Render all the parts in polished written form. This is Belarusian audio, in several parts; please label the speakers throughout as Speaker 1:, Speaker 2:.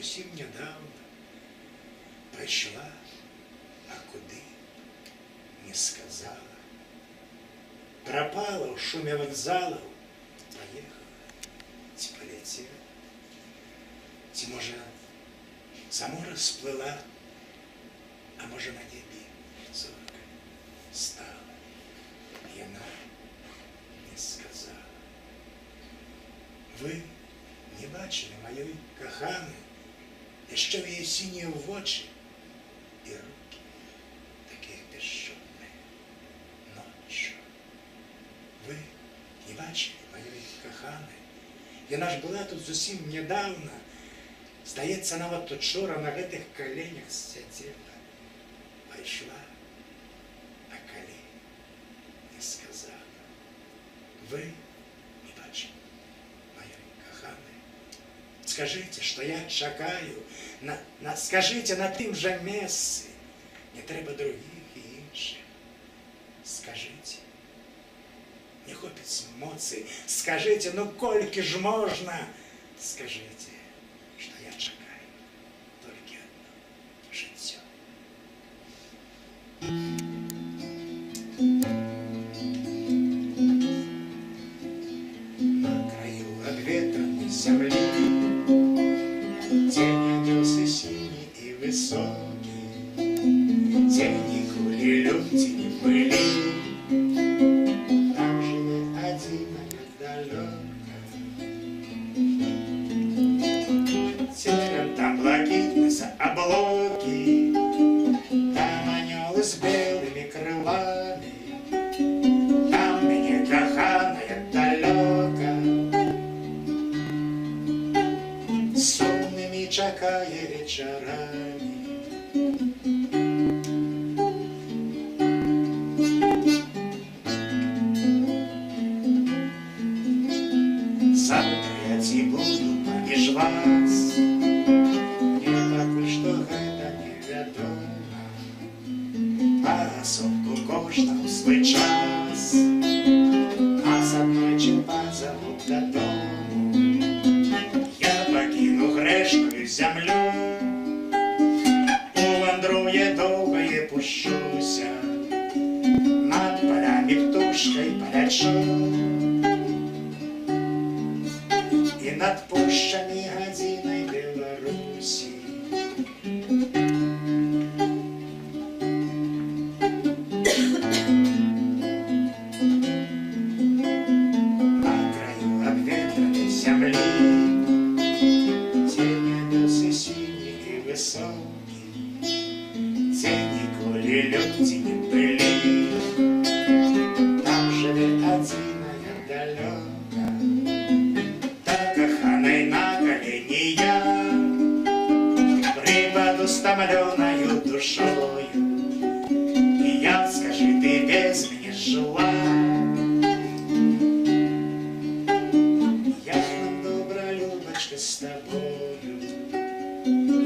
Speaker 1: зовсім недавно прийшла, а куди не сказала. Пропала в шуме вокзалов, поехала, ці полетела, ці, може, само розплила, а може, на небі зорка стала, і вона не сказала. Ви не бачили моєї кохани, ще в її сині в очі і руки такі безшумні ночі. Ви не бачили моєї кохани, вона ж була тут зовсім недавно, здається, вона от вчора на гэтых коленях сиділа, прийшла, а коли не сказала. Ви не бачили моєї кохани. Скажите, что я чекаю, скажите на тим же місці, не треба других і інших. Скажите, не хопить моці, скажите, ну кольки ж можна, скажите, що я чекаю тільки одно життя. На краю обветренной земли тень одессы синий и высокий, тени кули люди не были. Там живет один далеко, теперь там блакитные облаки, там анёлы с белыми крылами, там меня коханая далеко, сонными чакая вечерами. Завтра я ці буду поміж вас, не пакуль што гэта невядома, пасовку кожнаму свой час, а са мной позову додому. Я покину грешную землю, увандрує довгое пущуся, над полями птушкой полечу, и над пущами годиной Беларуси. На краю обветренной земли тени одессы синие и высокие, тени коли люди не были. Там живет одиная далеко, коханой на колени я припаду стомленою душою, и я, скажи, ты без меня жила. Я нам добра, Любочка, с тобою,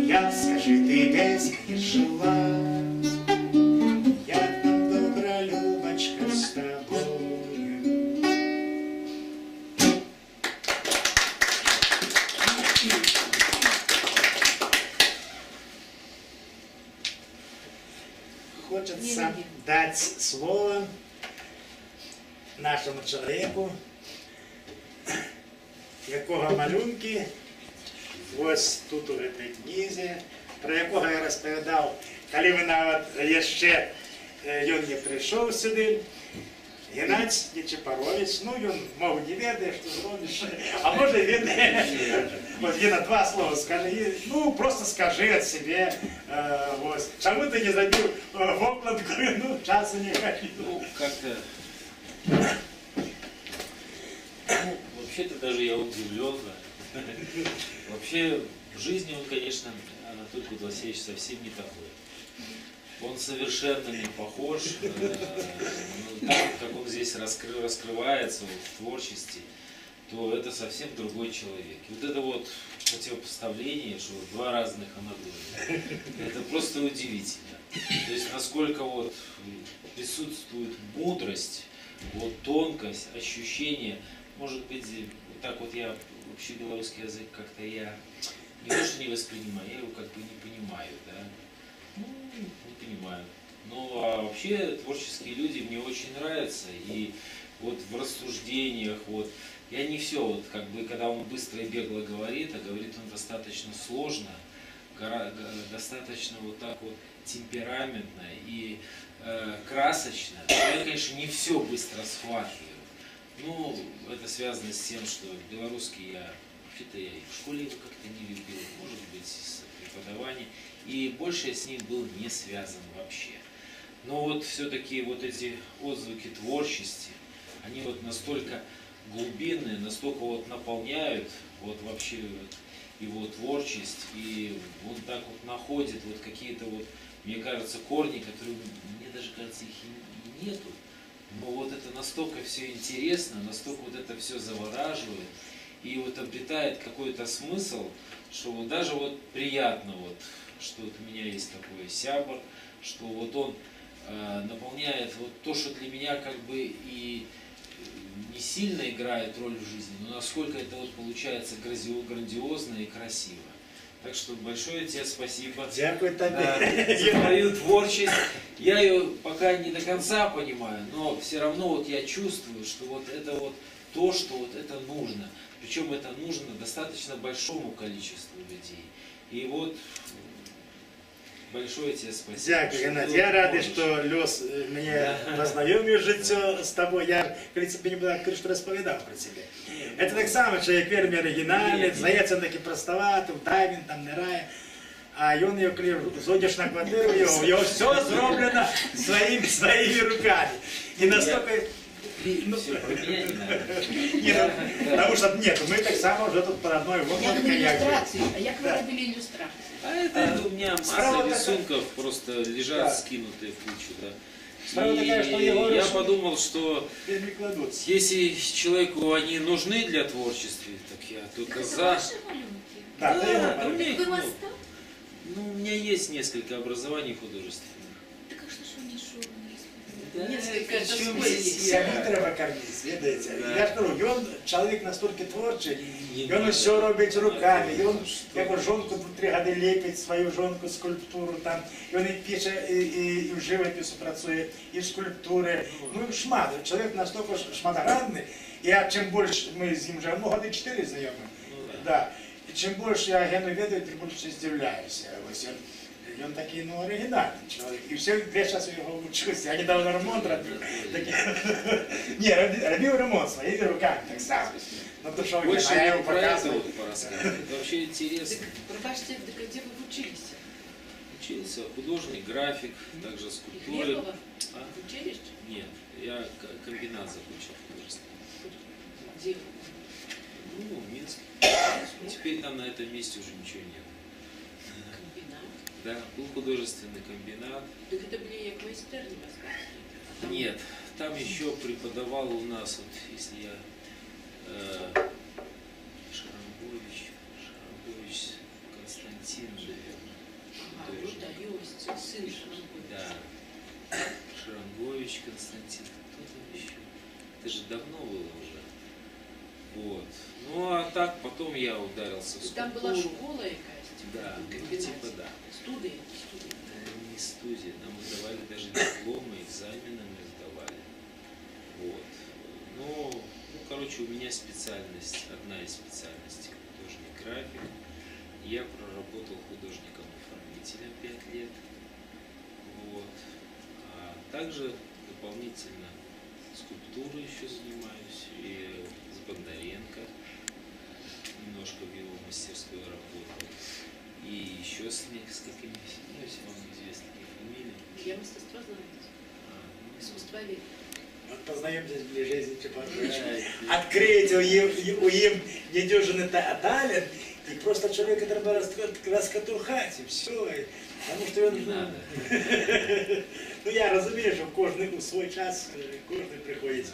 Speaker 1: я, скажи, ты без меня жила. Я нам добра, Любочка, с тобою. Хочется дать слово нашому чоловіку, якого малюнки ось тут у этой книзі, про якого я розповідав, коли ви навіть ще він не прийшов сюди. Геннадій Нечипорович, ну він, мов, не ведає, що зробиш, а може ведає. Вот, Гена, два слова скажи, ну просто скажи от себе, вот. Чему ты не забил в окладку, ну часу не ходил?
Speaker 2: Ну, как-то, вообще-то даже я удивлен. Вообще, в жизни он, конечно, Анатолий Кудласевич совсем не такой. Он совершенно не похож, как он здесь раскрывается в творчестве, то это совсем другой человек. И вот это вот противопоставление, что два разных Анатолия, это просто удивительно. То есть насколько вот присутствует мудрость, вот тонкость, ощущение. Может быть, так вот я вообще белорусский язык как-то я не то, что не не воспринимаю, я его как бы не понимаю, да. Ну, не понимаю. Но а вообще творческие люди мне очень нравятся. И вот в рассуждениях, вот, я не все, вот, как бы, когда он быстро и бегло говорит, а говорит он достаточно сложно, достаточно вот так вот темпераментно и красочно. Я, конечно, не все быстро схватываю. Ну, это связано с тем, что белорусский я, вообще-то я и в школе его как-то не любил, может быть, с преподаванием. И больше я с ним был не связан вообще. Но вот все-таки вот эти отзвуки творчести, они вот настолько глубинные, настолько вот наполняют вот вообще вот его творчесть, и он так вот находит вот какие-то вот, мне кажется, корни, которые, мне даже кажется, их и нету. Но вот это настолько все интересно, настолько вот это все завораживает, и вот обретает какой-то смысл, что вот даже вот приятно вот, что вот у меня есть такой сябр, что вот он наполняет вот то, что для меня как бы и не сильно играет роль в жизни, но насколько это вот получается грандиозно и красиво. Так что большое тебе спасибо
Speaker 1: Дякую тебе.
Speaker 2: за твою творчесть. Я ее пока не до конца понимаю, но все равно вот я чувствую, что вот это вот то, что вот это нужно. Причем это нужно достаточно большому количеству людей. И вот большое тебе спасибо.
Speaker 1: Дякую, Геннадий. Я радий, що Льос мене познайомив життя з тобою. Я, в принципі, не буду відкрити, що розповідав про тебе. Это так само, чоловік вельми оригінальний, здається, він такий простоватий, дай він там не рає. А він його, коли зайдеш на квартиру, його все зроблено своїми руками. І настільки...
Speaker 2: Все, про меня не надо.
Speaker 1: Нет, потому что нет, мы так само уже тут по одной вот
Speaker 3: Я думаю, иллюстрации. А як ви робили иллюстрации?
Speaker 2: А это у меня
Speaker 1: справа
Speaker 2: масса
Speaker 1: такая-
Speaker 2: рисунков просто лежат
Speaker 1: Да.
Speaker 2: скинутые в кучу, да.
Speaker 1: Справа такая, что я
Speaker 2: И
Speaker 1: говорю,
Speaker 2: я
Speaker 1: что-
Speaker 2: подумал, что
Speaker 1: не кладутся.
Speaker 2: если человеку они нужны для творчества, так я только
Speaker 4: Это
Speaker 2: за.
Speaker 4: ваши малюнки?
Speaker 1: Да, ты его
Speaker 2: Да, у
Speaker 1: подумай.
Speaker 2: меня их
Speaker 4: Вы
Speaker 2: много.
Speaker 4: мастак?
Speaker 2: Ну, у меня есть несколько образований художественных.
Speaker 4: Так а что ж вы не шоу не распределяете?
Speaker 3: Несколько это
Speaker 2: причем
Speaker 3: сколько?
Speaker 2: здесь
Speaker 1: Самі
Speaker 2: я?
Speaker 1: треба кормити, видите.
Speaker 2: Да.
Speaker 1: Я ж кажу, він чоловік настільки творчий,
Speaker 2: Не
Speaker 1: він
Speaker 2: надо.
Speaker 1: все робить руками, і він
Speaker 2: Что?
Speaker 1: як жонку 3 роки ліпить, свою жонку, скульптуру там, і він і пише, і в живопису працює, і в скульптури. Ну, шмат, чоловік настільки шматогранний, і я чим більше, ми з ним вже, ну, годи 4 знайомі,
Speaker 2: Ну, да.
Speaker 1: да. І чим більше я Гену ведаю, тим більше здивляюся. Ось він такий, ну, оригінальний чоловік. І все, весь час у його вчуся. Я недавно ремонт робив. Ні, робив ремонт своїми руками, так само. Ну, то що,
Speaker 2: Больше
Speaker 1: я
Speaker 2: я
Speaker 1: йому
Speaker 2: про это
Speaker 1: показую.
Speaker 2: вот порассказывать. Это вообще интересно.
Speaker 3: Пробачте, где вы учились?
Speaker 2: Учился художник, график, также
Speaker 3: И
Speaker 2: скульптуры.
Speaker 3: Хлебова?
Speaker 2: А?
Speaker 3: Училище?
Speaker 2: Нет, я комбинат закончил художественный.
Speaker 3: Где?
Speaker 2: Ну, в Минске. Теперь там на этом месте уже ничего нет.
Speaker 3: Комбинат.
Speaker 2: Да, был художественный комбинат.
Speaker 3: Так это были як майстерні московські?
Speaker 2: Нет, там еще преподавал у нас, вот если я Шарамбович Константин, наверное.
Speaker 3: Ага, вот да, есть сын Шарамбович.
Speaker 2: Да. Шарангович Константин, кто там еще? Это же давно было уже. Вот. Ну а так потом я ударился в
Speaker 3: И там
Speaker 2: скульптуру.
Speaker 3: была школа якась?
Speaker 2: Да,
Speaker 3: в
Speaker 2: ну,
Speaker 3: комбинате?
Speaker 2: типа да.
Speaker 3: Студия?
Speaker 2: Не студия, нам выдавали даже дипломы, экзамены мы сдавали. Вот. Ну, короче, у меня специальность, одна из специальностей художник-график. Я проработал художником-оформителем 5 лет. Вот. А также дополнительно скульптурой еще занимаюсь. И с Бондаренко немножко в его мастерской работал. И еще с несколькими, ну, если вам известны фамилии.
Speaker 3: Я мистецтво знаю. Искусствовед.
Speaker 1: Вот познайомтесь ближе, если
Speaker 2: Да,
Speaker 1: Открыть у им недюжинный талент, и просто человека треба раскатурхать, и все. Потому что
Speaker 2: не
Speaker 1: він,
Speaker 2: надо.
Speaker 1: ну я розумію, що кожен у свій час, кожен приходить.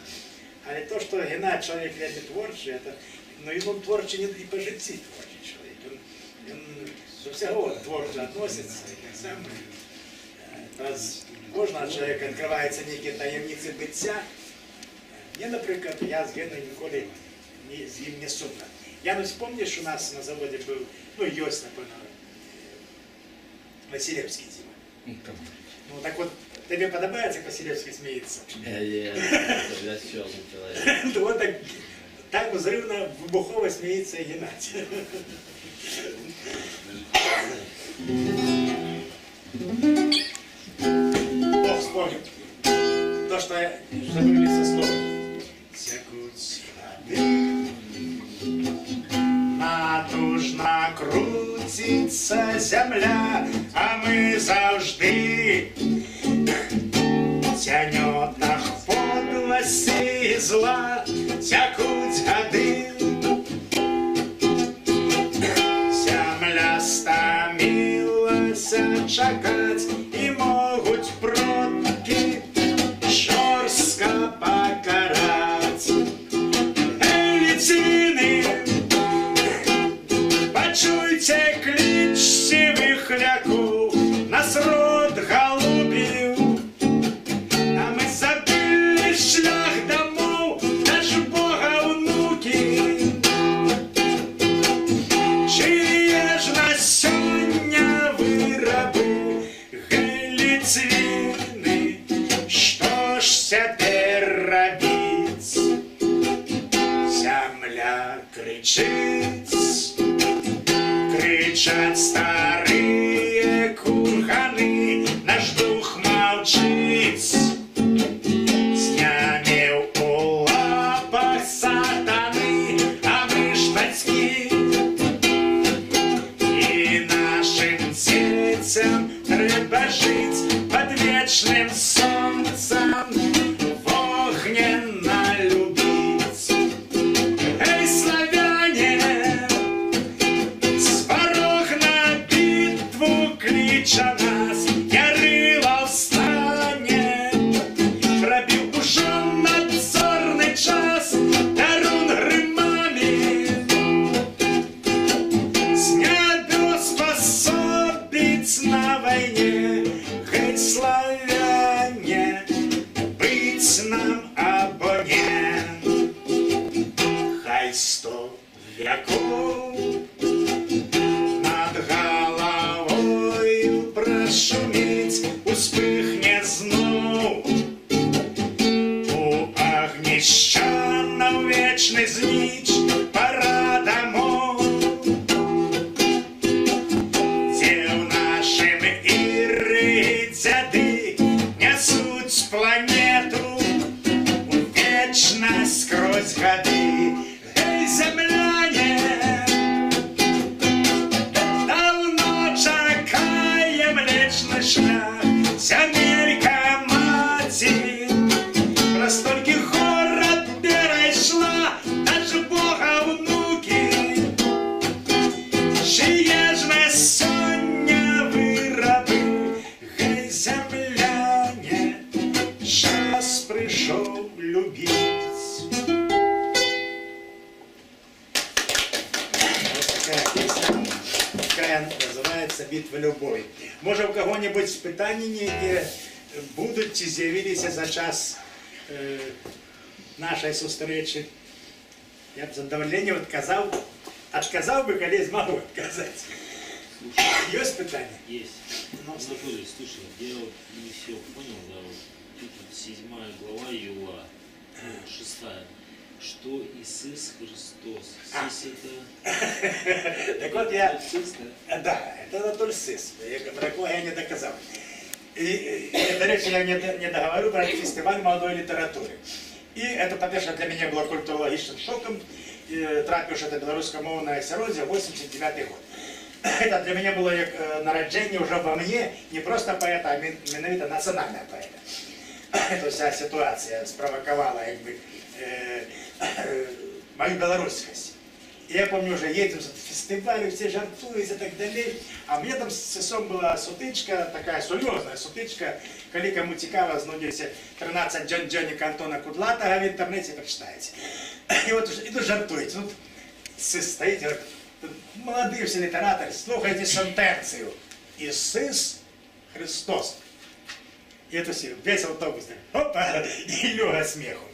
Speaker 1: Але то, що Геннадій чоловік реально творчий, это, ну він творчий не і по житті творчий чоловік. Він до всього творчо відноситься. І так само з кожного чоловіка відкриваються некие таємниці буття. Мені, наприклад, я з Геною ніколи з ним не сумно. Янусь, помнишь, у нас на заводе был, ну, Йось, напевно, Василевський Діма. Ну, так от, тобі подобається, як Василевський сміється?
Speaker 5: Я веселый человек.
Speaker 1: Ну, от так взривно, вибухово сміється і Геннадій. О, вспомнил. То, что вывели со слова. Текут воды, натужно крутится земля, а мы завжди тянет нах подлости и зла, текут годы. Земля стомилася чекать, і можуть продки жорстко покарать. Эй, літіни, почуйте клич сивих ляку, нас род голубів, а ми забили шлях домов, наш Бога внуки. Чиє ж на сьогодні вироби, гей, ліцвіни, що ж тепер робить? Земля кричить, кричать старые курганы, наш дух молчить. Знамя у лапах сатаны, а мы ж батьки. І нашим дітям треба жить під вічним сонцем, вогненно любить. Ей, славяне, з порог на битву клича нас, Ярила встане, пробив уже надзорний час, дарун гримами. Снято способить на войне, хоть славяне, быть нам обоне. Хай 100 веков над головою прошуметь, успыхне знов у огнищаном вечный знич, пора домой. Где в нашем Иры дяды несут планету вечно сквозь годы. Эй, земляне, давно чекаем вечный шлях, земелька мати, про стольких город перейшла, даже Бога внуки. Чиє ж на сьогодні вироби, гей, земляне, час прийшов любить. Вот такая песня, такая называется «Битва любові». Може, у кого-нибудь питання які будуть чи з'явилися за час нашої зустрічі? Я б з задоволенням отказав би, коли змогу отказати. Есть питання?
Speaker 2: Есть. Анатолий, слушай, я вот не все понял, да, вот тут 7 глава Иова, 6. Что Иисус Христос? Сис это...
Speaker 1: Так вот я...
Speaker 2: Сис, да?
Speaker 1: Да, это Анатолий Сис. Про кого я не доказал. И, до речи, я не договорю про фестиваль молодой литературы. И это, по-перше, для меня было культурологичным шоком. Трапивши до белорусскомовной эрозии, 89 год. Это для меня было как народжение уже во мне не просто поэта, а именно национального поэта. Эта вся ситуация спровоковала мою белорусскость. И я помню, уже едем с фестивалю, все жартуют и так далее. А мне там с Сисом была сутичка, такая серьезная сутичка, коли кому цікаво, знудіться 13 Джон-Джонік Антона Кудлатого в интернете прочитаете. И вот иду жартуете. Тут Сис стоит, говорит, молодые все литераторы, слухайте сентенцию. Иисус Христос. И это все, весь автобус, опа, и люга смеху.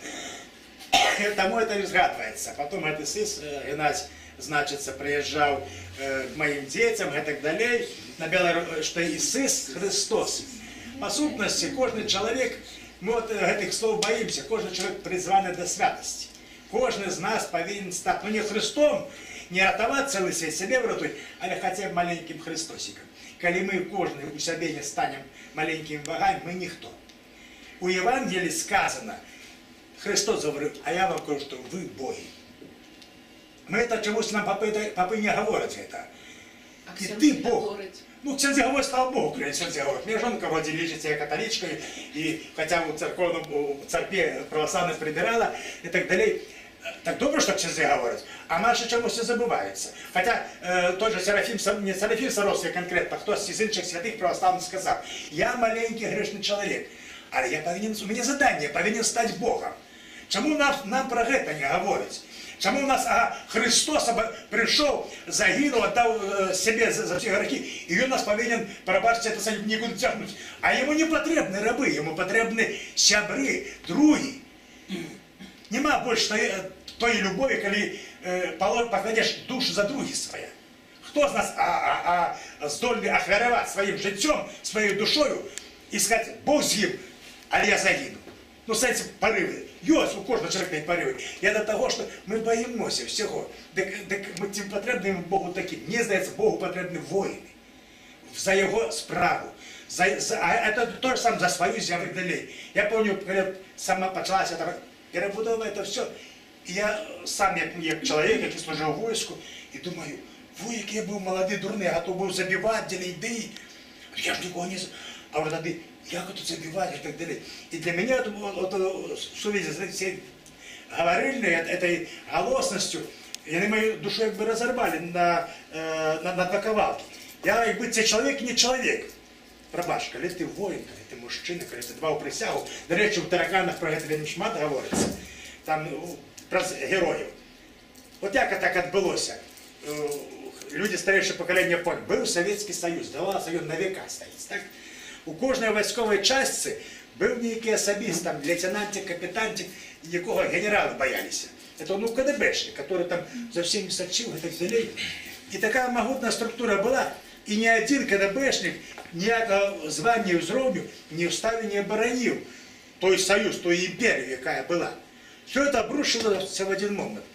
Speaker 1: Тому это и згадывается. Потом этот Иисус, Геннадий, значится, приезжал к моим детям и так далее, на Беларусь, что Иисус Христос. По сутности, каждый человек, мы вот этих слов боимся, каждый человек призван до святости. Каждый из нас повинен стать, ну не Христом, не ратовать целый свет себе вратуй, а хотя бы маленьким Христосиком. Коли мы каждый у себя не станем маленькими богами, мы никто. У Евангелия сказано, Христос говорит, а я вам говорю, что вы боги. Мы это чомусь нам папы не говорят это.
Speaker 3: А
Speaker 1: И
Speaker 3: ксензі
Speaker 1: ты Бог.
Speaker 3: говорить.
Speaker 1: Ну, ксензі говорить, слава Богу, українці ксензі говорить. Моя жонка вроде лечится, я католичкой, и хотя у церкві православних прибирала и так далее. Так добре, что ксензі говорять, а наши чомусь и забываются. Хотя тот же Серафим, не Серафим Саровский конкретно, кто из інших святых православных сказал, я маленький грешный человек, але я повинен, у меня задание, повинен стать Богом. Чому нам про это не говорить? Чому у нас Христос прийшов, загинув, віддав себе за всі грехи, і він нас повинен, пробачте, це нікуди тягнути. А йому не потрібні раби, йому потрібні сябри, другі. Нема більше тої любові, коли покладеш душу за другі своє. Хто з нас здольний охвярувати своїм життям, своєю душою і сказати, Бог з'їв, але я загину. Ну, сенсі пориви. Есть у кожного человека есть порывы. Я до того, что мы боимся всего. Так мы тем потребны Богу таким. Мне здається, Богу потребны воины. За его справу. А это то же самое за свою землю далее. Я помню, когда сама почалась эта перебудова, это все. И я сам, як человек, який служив в войску, и думаю, вы, який я был молодой, дурный, я готов был забивать, делить. Я ж никого не... А вот тогда, як тут забивать и так далее. И для меня вот в связи с этой говорильной, этой голосностью, они мою душу как бы разорвали на два ковалки. Я как бы це человек, не человек. Пробач, коли ти воїн, коли ти мужчина, коли ти два у присягу. До речі, в тараканах про це вельми шмат говориться. Там про героїв. От як так відбулося? Люди старейшего поколения поняли, был Советский Союз, давался он на века стоїть, так? У кожної військової частини був некий особист, там, лейтенантик, капітантик, якого генерали боялися. Это ну КДБшник, который там за всеми сочил и так далее. И такая могутная структура была, и ни один КДБшник ніякого звання і уровню не вставил, не оборонил той союз, той империю, какая была. Все это обрушилось в один момент.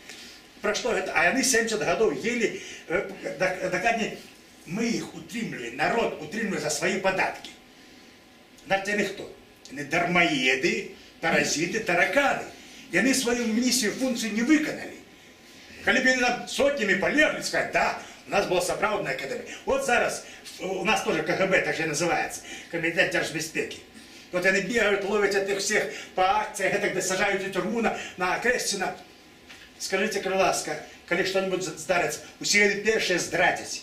Speaker 1: Прошло это, а они 70 годов ели, мы их утримливали, народ утримливали за свои податки. Знаете, кто? Они дармоеды, паразиты, тараканы. И они свою миссию, функцию не выконали. Коли бы они нам сотнями полегли, сказать, да, у нас была соправдная академия. Вот зараз у нас тоже КГБ, так же и называется, Комитет держбезпеки. Вот они бегают, ловят этих всех по акциям, это сажают в тюрьму на Крестина. Скажите, Крыласка, коли что-нибудь здарится, усилили первые здратить.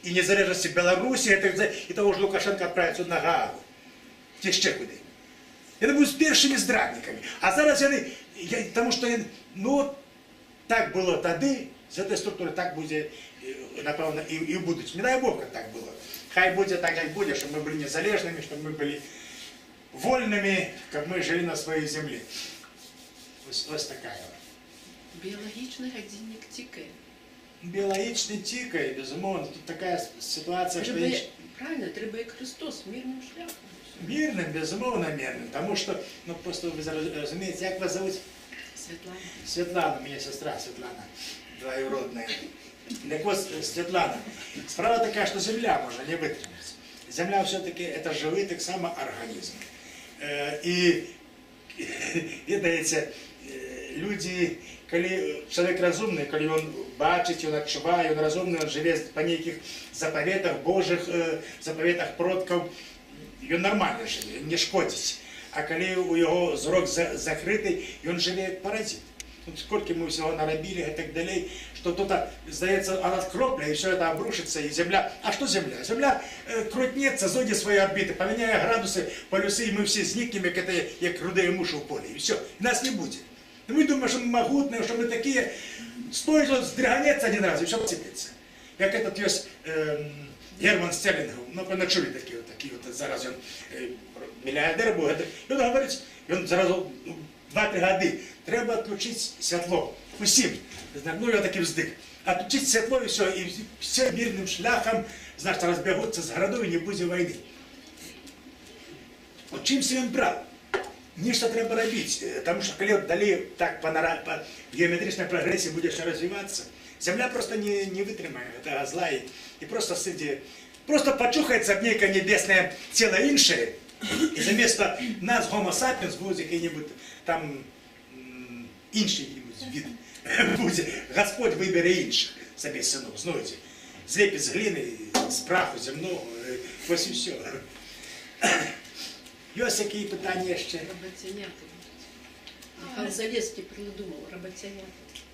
Speaker 1: И не зарежется Беларуси, и того же Лукашенко отправится на Гаагу. Ті ще куди. Вони будуть з першими зрадниками. А зараз вони, тому що, ну, так було тоді, з цієї структури так буде, напевно, і в будущем. Не дай Бог, як так було. Хай буде так, як буде, щоб ми були незалежними, щоб ми були вольними, як ми жили на своїй землі. Ось така.
Speaker 3: Біологічний годинник тікає.
Speaker 1: Біологічний тікає, безумовно. Тут така ситуація, що...
Speaker 3: Правильно, треба як Христос, мирним шляхом.
Speaker 1: Мирным, безумовно мирным, потому что, ну просто вы разумеете, как вас зовут?
Speaker 3: Светлана.
Speaker 1: Светлана, у меня сестра Светлана, двоюродная. Так вот, Светлана, справа такая, что Земля может не вытянуть. Земля все-таки это живый так само организм. И, видите, люди, коли человек разумный, коли он бачить, он отчуває, он разумный, он живе по неких заповедах Божьих, заповедах продков, він нормально живе, не шкодить. А коли у його зрок закритий, він живе як паразит. Тут сколько мы всего наробили и так далее, что кто-то, сдается, она кропля, и все это обрушится, и земля... А что земля? Земля крутнется, зоді свої орбіти, поміняє градуси, полюси, і ми всі зникнемо, як рудые муши в полі. І все, нас не буде. И мы думаем, что мы могутные, что мы такие... Стоит вот сдриганеться один раз, и все посыпется. Как этот есть Герман Стерлинг, ну, почули такі от, зараз він мільярдер був, і він говорить, він зараз 2-3 роки, треба відключити світло усім. Ну, я такий вздих. отключить світло і все, і все мирним шляхом, значить, розбігуться з городу і не буде війни. От чимся він брав? Нічого треба робити, тому що коли далі так по геометричній прогресії буде ще розвиватися, Земля просто не витримає этого зла і просто сидить, просто почухається об некое небесне тіло інше, і замісто нас, Homo sapiens, буде який-небудь там інший вид. Буде. Господь вибере інших собі синов, знаєте, зліпить з глини, з праху земного, ось і все. Є які питання ще?
Speaker 3: Роботяняти. Михайло Залєзький придумав роботяняти.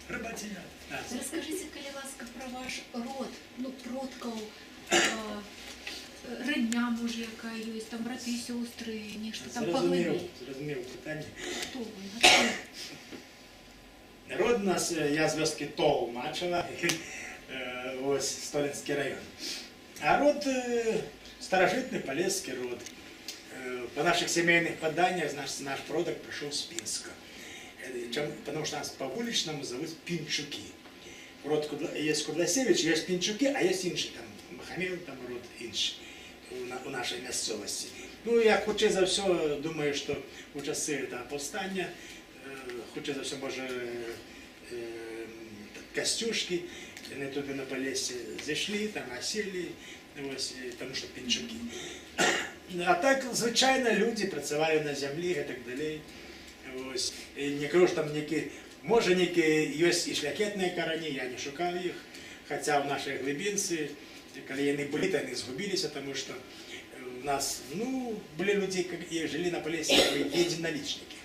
Speaker 1: Роботяняти.
Speaker 4: Расскажите, коли ласка, про ваш род, ну, продков, родня може, яка є, там брати, сестри, нечто там по главі.
Speaker 1: Зрозумів питання.
Speaker 4: Хто ви?
Speaker 1: Род у нас, я з вёски Толмачева, ось Столинський район. А род старожитний полеський род. По наших семейных поданиях наш продок пришел с Пинска. Потому что нас по-уличному зовут Пинчуки. Род есть Кудласевич, есть Пинчуки, а есть інший, там Махамел, там род інший у нашей місцевості. Ну, я хоче за все думаю, що у часи повстання, хоче за все, може, Костюшки, не туди на Полесі зайшли, там осіли, ось, тому що Пінчуки. А так, звичайно, люди працювали на землі і так далі. Ось. І не кажу, що там може, є і шляхетні корені, я не шукав їх, хоча в нашій глибинці, коли вони були, то вони згубилися, тому що у нас, ну, були люди, які жили на Полесі, як єдиноличники.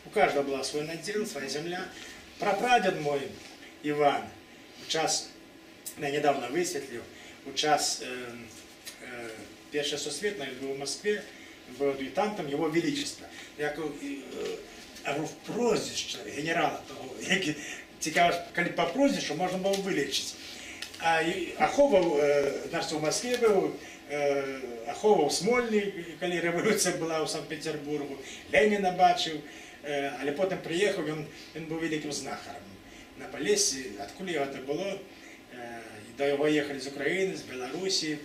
Speaker 1: У кожного була свій наділ, своя земля. Прапрадед мой, Иван, в час, я недавно высветлил, в час Першої Сусвітної в Москве, был адъютантом Его Величества. Я говорю, в прозвище генерала того, який, цікаво, коли по прозвищу можна було вилічити. А Аховов, значить, у Москве був, Аховов Смольний, коли революція була у Санкт-Петербургу, Леніна бачив, але потім приїхав, він був великим знахарем на Полесі, откуда його це було, до його їхали з України, з Білорусі,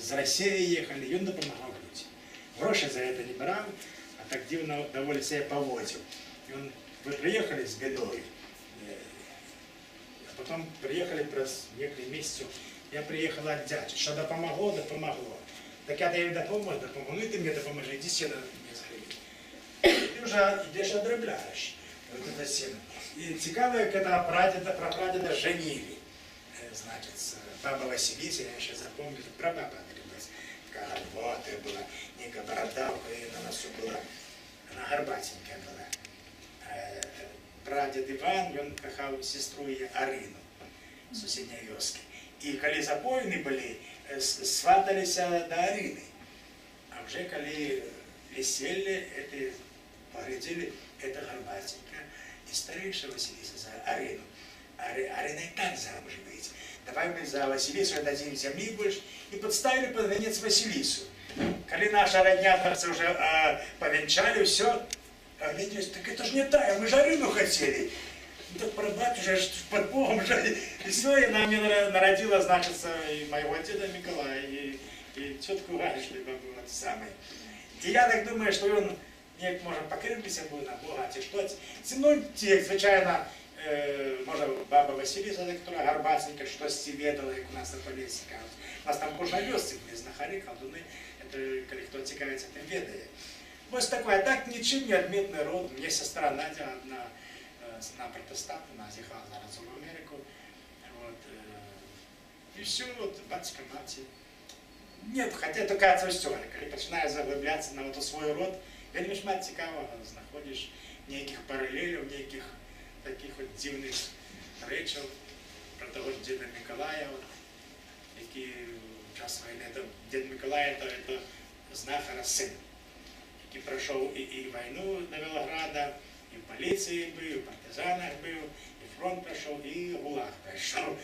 Speaker 1: з Росії їхали, він допомагав людям. Гроші за це не брав, а так дивно доволі себе поводив. Ви приїхали з бідою, а потім приїхали через кілька місяців, я приїхав від дяді, що допомогло, допомогло. Так я тобі допомог, ну і ти мені допоможи, іди сіно мені згріб. Ти вже йдеш одробляєш. Вот это сено. И цікаво, як это прапрадеда женили. Значит, баба Василиса, я еще запомнил, прабаба Дрибас, такая горбатая была, некая бородавка, и на носу была, она горбатенькая была. Прадед Иван, он пахал сестру ее Арину, сусідньої вёски. И коли запоены были, сватались до Арины. А уже коли веселье, это поглядели, это горбатенькая. И старейшая Василиса за Арину. Арина и так замуж выйти. Давай мы за Василису отдадим земли больше. И подставили под венец Василису. Коли наша родня уже повенчали, все. А видишь, так это же не та, мы же Арину хотели. Ну так прабаб уже под Богом уже. И все, и она мне народила, значит, и моего деда Николая, и тетку Галю, что была самой. И я так думаю, что он як може покривитися буде на Бога, чи щось. Ну, звичайно, може баба Василіса, яка гарбатенька, щось відала, як у нас на Полесі кажуть. У нас там кожновёсці були, знахари, колдуни, коли хто цікавиться, тим відає. Ось такое, а так нічим не відмітний род. Є сестра Надя, одна протестант, вона з'їхала зараз в Америку. І все, батька, мати. Нет, хотя такая история, коли починаєш заглиблятися на вот свой род, вельми шмат цікавого знаходиш ніяких паралелів, ніяких таких от дивних речей про того ж діда Миколая, який в час війни, дід Миколай це знахара син, який пройшов і війну до Велограда, і в поліції був, і в партизанах був, і фронт пройшов, і ГУЛАГ пройшов.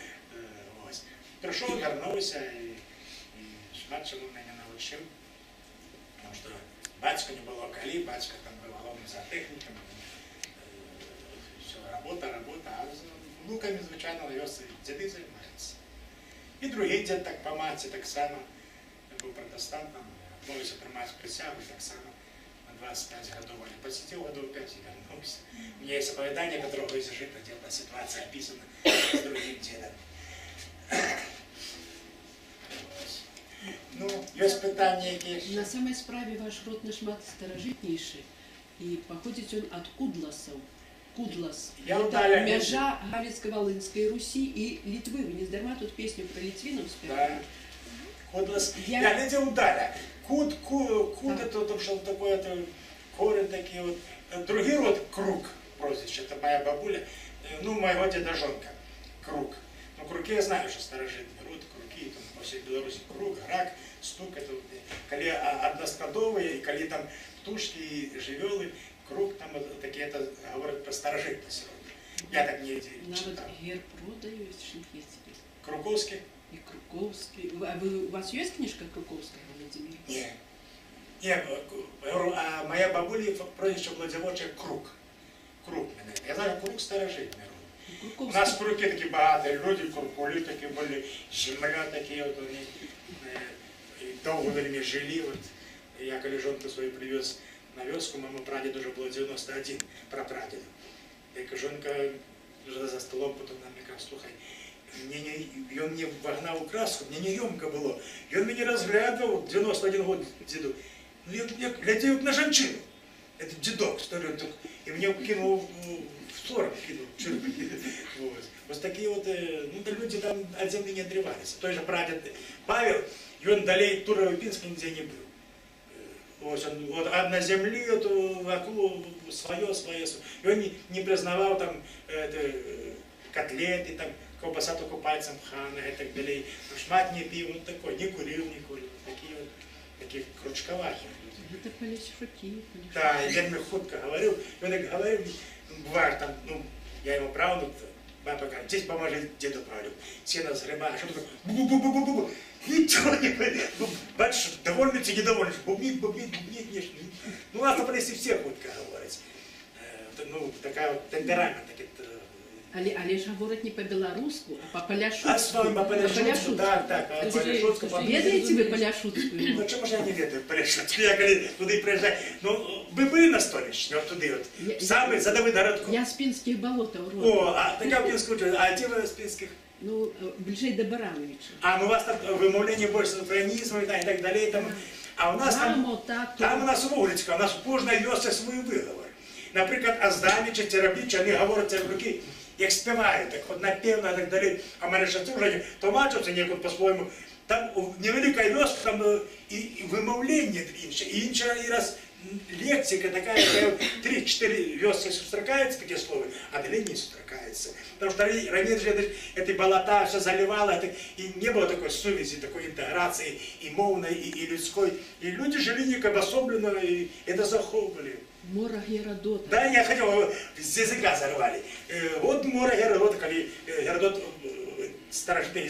Speaker 1: Прийшов, вернувся і шмат чому мене навчив, тому що батька не було коли, батька там був головним зоотехніком, все, работа, а Луками, звичайно, його діди займаються. І другий дід так по матці, так само, був протестантом, мовився приймати присягу, так само на 25 років. Посетив годов 5 і вернувся. У мене є оповідання, которого із життя, де була ситуація описана з другим дідом. Ну, є питання якісь?
Speaker 3: На самой справе ваш род нашмат старожитнейший, и походит он от Кудласов. Кудлас.
Speaker 1: Я
Speaker 3: Это
Speaker 1: удаляю.
Speaker 3: межа Галицко-Волынской Руси и Литвы. Вы не здарма тут песню про Литвинов спели?
Speaker 1: Да. Кудлас.
Speaker 3: Я-
Speaker 1: Я видел Удаля. Куд
Speaker 3: Да.
Speaker 1: это то, что такое, это корень такие вот. Другий род Круг, прозвище, это моя бабуля, ну, моего деда Жонка, Круг. Ну, Круги я знаю, что старожитный род, Круги, там, по всей Беларуси Круг, Грак, Стук, это, коли односкладовые, и коли там тушки и живелы, Круг, там вот такие, это говорят про старожитность рода. Я так не
Speaker 3: Навод
Speaker 1: читал.
Speaker 3: герб рода есть, есть.
Speaker 1: Круковский?
Speaker 3: И Круковский. У вас есть книжка Круковского, Владимир?
Speaker 1: Ні. Ні, говорю, а моя бабуля прозвище Владимировича Круг. Круг мене. Я знаю, Круг старожитний род. У
Speaker 3: Круковский.
Speaker 1: нас круги такі багаті, люди, куркулі такі були, земля такі, от вони довго вельми жили. От. Я коли жонку свою привез на вёску, моєму прадіду вже було 91, прапрадіду. І жонка вже за столом потім нам каже, слухай, він мені вогнав у краску, мені неємко було. Він мені розглядав, 91 год діду. Ну, я глядів на жінчину. Это дедок, старый, и мне кинул в сторону, кинул черпы. Вот такие вот, ну, да люди там от земли не отрывались. Той же прадед Павел, и он далее Турово-Пинска нигде не был. Вот, а на земле эту акулу свое. И он не признавал там котлеты, там, колбаса только пальцем пхана и так далее. Шмат не пил, вот такой, не курил. Такие вот, такие крючковахи.
Speaker 3: Это полишути.
Speaker 1: Да, я мне худко говорил, и он так говорил, бывает там, ну, я ему правду, папа говорит, здесь поможет деду правду, сено сгребает, а что такое, бу-бу-бу-бу-бу-бу, ничего не понимает, батюшка, довольный ты, недовольный, бубнит, нет, ну, ладно, если все худко говорить, ну, такая вот темперамент, такие.
Speaker 3: Але ж говорить не по-белоруску, а по-поляшутську.
Speaker 1: А с вами по Поляшутску, так, по Поляшутску.
Speaker 3: Ведаете вы поляшутскую?
Speaker 1: Ну, чому ж я не ведаю Поляшутську? Я коли туди приїжджаю, ну, ви були на Столічні, от туди, от, саме за Давидгородком?
Speaker 3: Я с Пинских болот, урод.
Speaker 1: О, а така в Пінську, а де ви з Пінських?
Speaker 3: Ну, ближе до Барановича.
Speaker 1: А, ну у вас там вимовлення більше українізму і так далі, там, а у нас
Speaker 3: Мамо,
Speaker 1: там,
Speaker 3: тату.
Speaker 1: там у нас вулицька, у нас кожна вёсця свій виговор. Наприклад, Аздамі чи Терабічі, вони говорять ці руки, як співають, так от напевно, і так далі. А в мене ще служені, то мачуться ніяк по-своєму. Там невелика вёска, там і вимовлення інше, і інша і раз лексика такая, 3-4 вёски сустракаются, такие слова, а далее не сустракаются. Потому что ранее же эти болота все заливало, и не было такой совести, такой интеграции и мовной, и людской. И люди жили не обособленно, и это заховывали.
Speaker 3: Мора Геродота.
Speaker 1: Да, я хотел, с языка зарвали. Вот море Геродота, когда Геродот, старожитный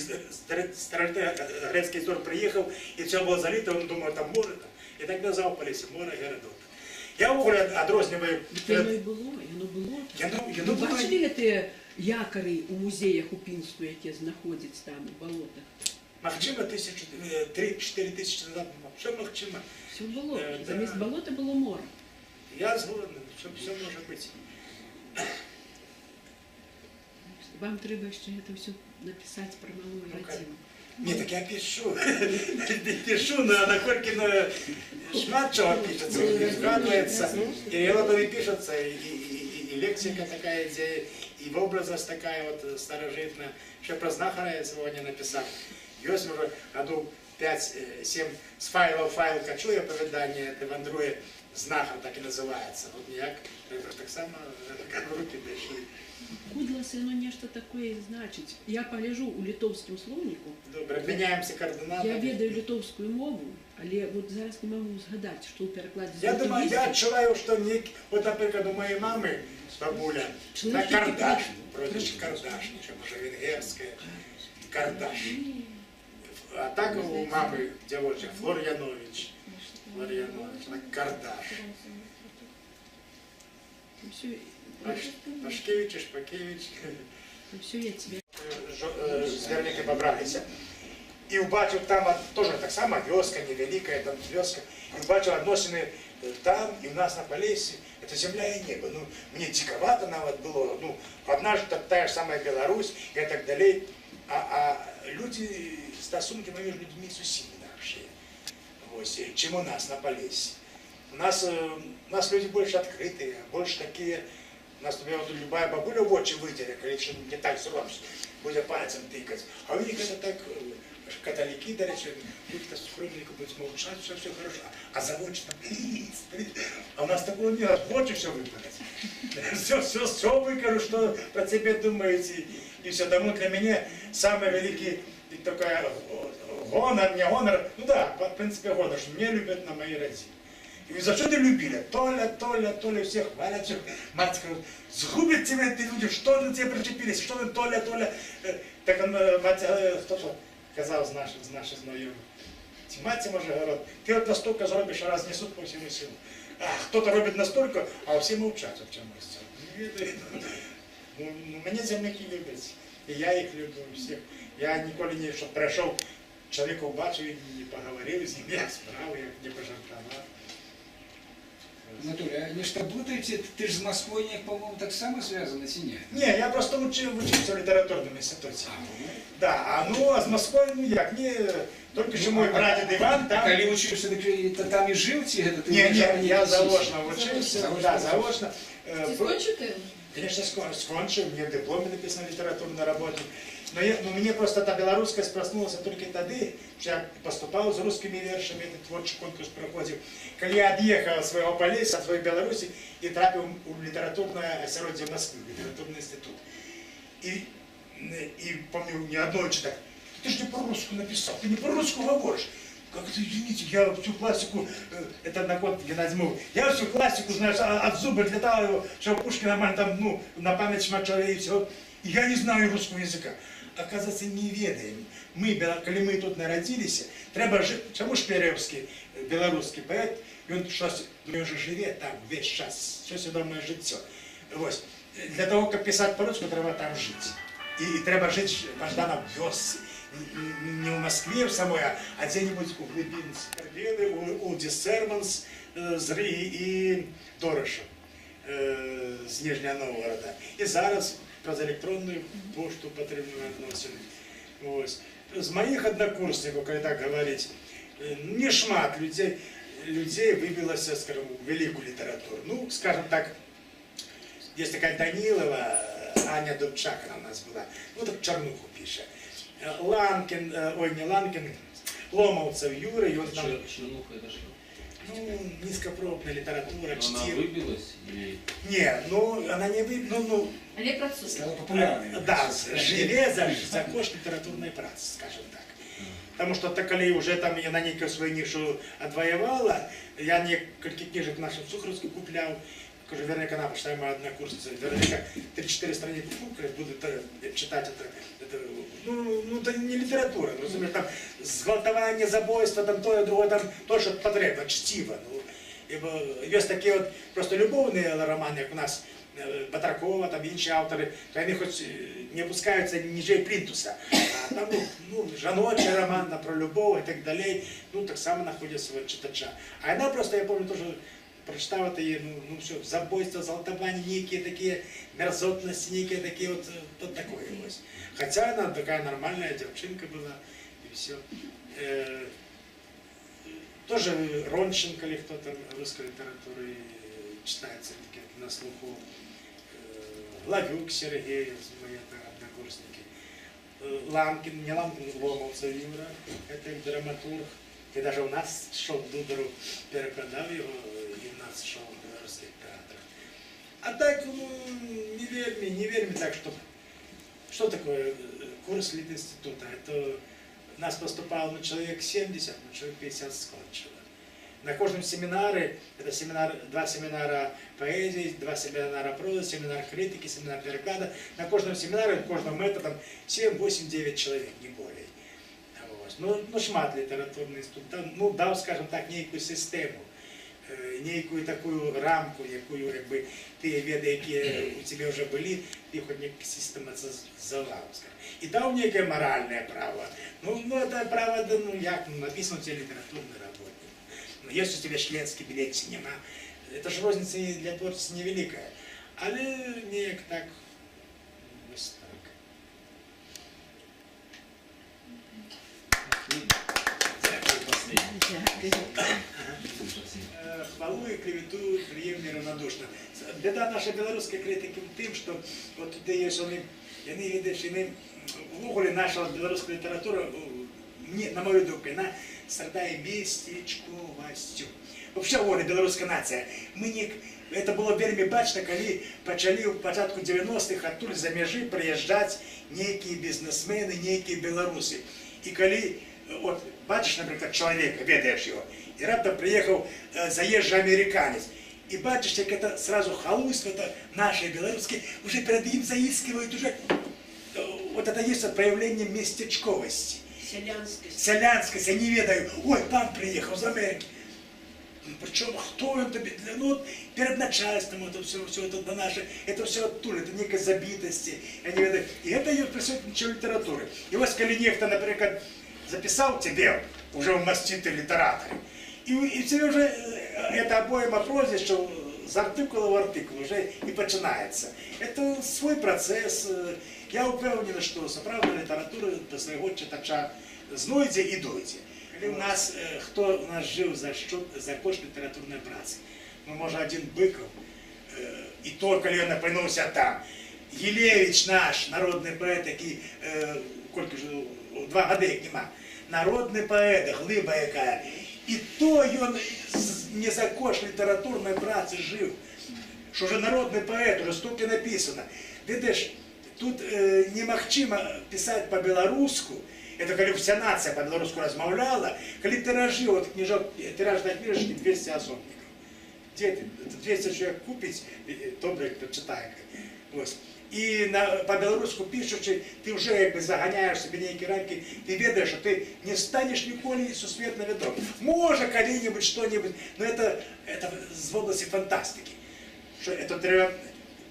Speaker 1: грецкий историк приехал, и все было залито, он думал, там море, там. І так назвав Полісся, море Геродота. Я відрознюю...
Speaker 3: Воно і було, і воно було. Ви бачили ці якори у музеях у Пінську, які знаходяться там у болотах?
Speaker 1: Махчима 3-4 тисячі назад, що Махчима?
Speaker 3: Все було.
Speaker 1: Да.
Speaker 3: Замість болота було море.
Speaker 1: Я згоден, що все може бути.
Speaker 3: Вам треба ще це все написати про малу родину.
Speaker 1: Ні, так я пишу. Пишу, на Коркіно шмат чого пишеться, згадується. І вот пишеться, і лексика така йде, і образность така от старожитна. Ще про знахара я сьогодні написав. Ось вже году 5-7 з файлу файл качу я оповідання, це вандрує знахар, так і називається. От ніяк, так само руки дійшли.
Speaker 3: Кудласи, воно нечто таке значить. Я погляжу у литовському словнику.
Speaker 1: Добре, міняємося координатами.
Speaker 3: Я ведаю литовську мову, але от зараз не можу згадати, що у перекладі з
Speaker 1: Я думаю, я
Speaker 3: литовської.
Speaker 1: відчуваю, що от, наприклад, у моєї мами, бабуля, на Кардаш, прозвище Кардаш, що може венгерське, Кардаш. А так у мами дівоча Флор'янович, на Кардаш.
Speaker 3: Все,
Speaker 1: Пашкевич і Шпакевич.
Speaker 3: Ну, все, я тебе.
Speaker 1: Зверники побралися. І побачив там теж так само вёска, невелика, там вёска. І побачив відносини там і в нас на Поліссі. Це земля і небо. Ну, мені диковато навіть було. Ну, однажды та ж сама Білорусь і так далі. А люди, стосунки між людьми зовсім інакші. Ось, чим у нас на Поліссі. У нас люди більш відкриті, більш такі. У нас, например, вот любая бабуля в очи вытерет, если не так сразу, будет пальцем тыкать. А у них это так, католики, до речи, будут скромненько будут молчать, все хорошо. А за очи там, а у нас такого нет, в очи все выпадет. Все выкажу, что про тебя думаете. И все, тому для меня самый великий такой гонор, не гонор, ну да, в принципе гонор, что меня любят на моей родине. И за что ты любили? Толя, всех хвалят, всех. Мать скажет, сгубят тебя эти люди, что на тебя причепились, что ты, Толя. Так он, мать, кто-то сказал из наших знакомых. Мать може говорить, ти от настолько зробиш, раз несуть по всему селу. А кто-то робит настолько, а все мовчать в чомусь. Мене земляки люблять, і я їх люблю всіх. Я ніколи не, щоб прийшов, чоловіка бачив, не поговорив з ним, як справи, як не пожартував.
Speaker 6: Анатолий, а нечто путаете, ты же с Москвой, по-моему, так само связан, или нет?
Speaker 1: Не, я просто учился в литературном институте. Да, а с Москвой, ну як, только что мой прадед Иван там...
Speaker 6: Коли учился, так там и жил тебе?
Speaker 1: Не, я заочно учился, да, заочно.
Speaker 3: Скончив ти?
Speaker 1: Конечно, скончив, мне в дипломе написано литературный работник. Но мне просто та белорусскость проснулася тільки тоді, що я поступав з русскими вершами, этот творчий конкурс проходив. Коли я від'їхав від свого Полісся, від своєї Білорусі і трапив у літературне осереддя Москви, літературний інститут. И помню, не одной читать, ты же не по-русски написал, ты не по-русски говоришь. Как это, извините, я всю классику, это на код Геннадий Мов, я всю классику, знаешь, от зуба летал его, что Пушкин нормально там, ну, на память шмачали и все. И я не знаю русского языка. Оказывается, не ведаем. Коли мы тут народились, треба жить, чому Шперевский, белорусский поэт, он же живет там весь час, все свідоме життя. Ось. Для того, как писать по-русски, треба там жить. И треба жить Баждана в вёске. Не в Москве в самой, а где-нибудь у Глибинске. У Дисерманс з Риги і Дороша з Нижнього Новгорода. І зараз про електронну пошту потрібно відносини. Ось. З моїх однокурсників, коли так говорити, не шмат людей вибилося, скажем, в велику літературу. Ну, скажем так, есть такая Данилова, Аня Дубчак, она у нас была, ну так Чернуху пишет. Ланкин, ой, не Ланкин, Ломовцев Юра, и он там...
Speaker 2: Чернуха это что?
Speaker 1: Ну, низкопробная литература,
Speaker 2: Она
Speaker 1: чтиво.
Speaker 2: выбилась? Или...
Speaker 1: Не, ну, она не выбилась, ну...
Speaker 4: Олег Процук.
Speaker 6: Стало популярной.
Speaker 1: Да, живе за кошт литературной працы, скажем так. Потому что так, коли уже там я на некую свою нишу отвоевала, я несколько книжек наших Сухаревских куплял, кажу, Вероника Напочная, моя однокурсница, Вероника 3-4 страницы будут читать это ну, это не литература, разумеешь, там зґвалтування, забойство, там то, другое, там то, що потрібно, чтиво. Ну, є такі от просто любовні романи, як у нас Батракова, там інші автори, то вони хоч не опускаються ніже плінтуса, а там, ну, жіночий роман про любов і так далі, ну, так само знаходять свого читача. А вона просто, я пам'ятаю, теж прочитав это, ну все, забойство, золотование, некие такие мерзотности, некие такие вот такое. Хотя она такая нормальная девчонка была, и все. Тоже Ронченко или кто-то русской литературы читается на слуху. Лавюк Сергей, мои однокурсники. Ламкин, не Ламкин, Ломовцев Юра, это драматург. И даже у нас шел Дудару, перекладал его, и у нас шел в белорусских театрах. А так, ну, не верь мне так, что такое курс Литинститута? Это нас поступало человек 70, человек 50 скончило. На каждом семинаре, это два семинара поэзии, 2 семинара прозы, семинар критики, семинар переклада. На каждом семинаре, на каждом методом 7, 8, 9 человек, не более. Ну, шмат літературний інститут, ну, дав, скажімо так, ніяку систему. некую такую рамку, якую якби тыя веды, якія у цябе ўжо былі, ты хоць не сістэматызаваў, скажем. І даў некае маральнае права. Ну это право, да, ну як, ну, написано у тебя литературной работе. Ну, есть у тебя членский билет, нема. Это ж розница и для творчества невеликая. Але неяк так, ось так. Хвалу и клевету приемлю равнодушно. Беда нашей белорусской критики в тем, что вот тут есть они видишь, в уголе наша белорусская литература, на мою думку, она страдает местечковостью. Вообще, воля, белорусская нация. Это было вельми бачно, когда почали в початку 90-х оттуда за межи приезжать некие бизнесмены, некие белорусы. И когда, вот, бачишь, например, человека, ведаешь его, и раптом приехал заезжий американец. И бачишь, как это сразу халуйство, это наши белорусские, уже перед ним заискивают, уже вот это есть проявление местечковости. Селянскость, они ведают, ой, пан приехал из Америки. Причем, кто он тебе, ну, перед начальством, это все это наше, это все оттуда, это некая забитость. И это ее присутствует ничего литературы. И вот, когда некто, например, записал тебе, уже в маститый литератор, и тебе уже это обоим прозвище з артикула в артикул уже и начинается. Это свой процесс. Я упевнений, що справжня література до свого читача знойде і дойде. У нас, хто у нас жив за кошт літературної праці? Ну, може, один Быков, і то, коли він опинився там. Єлевич наш, народний поет, який, кілька ж, 2 роки як нема. Народний поет, глиба яка. І то він не за кошт літературної праці жив. Що вже народний поет, уже стільки написано. Видиш, тут немагчыма писать по-белоруску, это когда вся нация по-белоруску размовляла, когда тиражи, вот книжок, тираж на книжечке 200 особников. Дети, 200 человек купить, добре прочитает. И по-белоруску пишучи, ты уже как бы загоняешь себе некие рамки, ты ведаешь, что ты не станешь николи сусветно ведом. Может, когда-нибудь что-нибудь, но это с области фантастики. Что это треба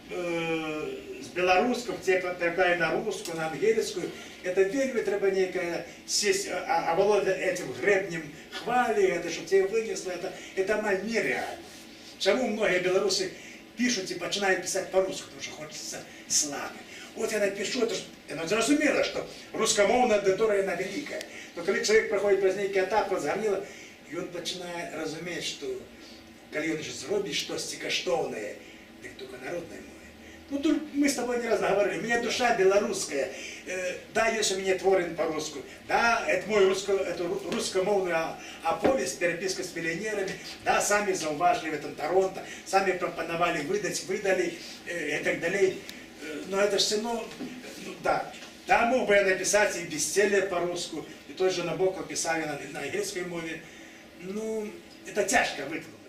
Speaker 1: з белорусского перекладать на русскую, на английскую, это вельми треба некая сесть, обладать этим гребнем хвали, это что тебе вынесло, это она нереально. Чему многие белорусы пишут и начинают писать по-русски, потому что хочется славы. Вот я напишу, это зрозумело, что русскомовная аудитория она великая. Но когда человек проходит через некий этап, разгорнило, и он начинает разуметь, что когда он же зробит что-то каштовное, так только народное мове. Ну, тут мы с тобой не раз говорили, у меня душа белорусская, да, есть у меня творен по-русски, да, это мой русскомовная оповесть, переписка с миллионерами, да, сами зауважили в этом Торонто, сами пропоновали выдали и так далее. Но это же все равно, ну, да, мог бы я написать и бестселлер по-русски, и тот же Набоков писал на английской мове, ну, это тяжко выкладывать.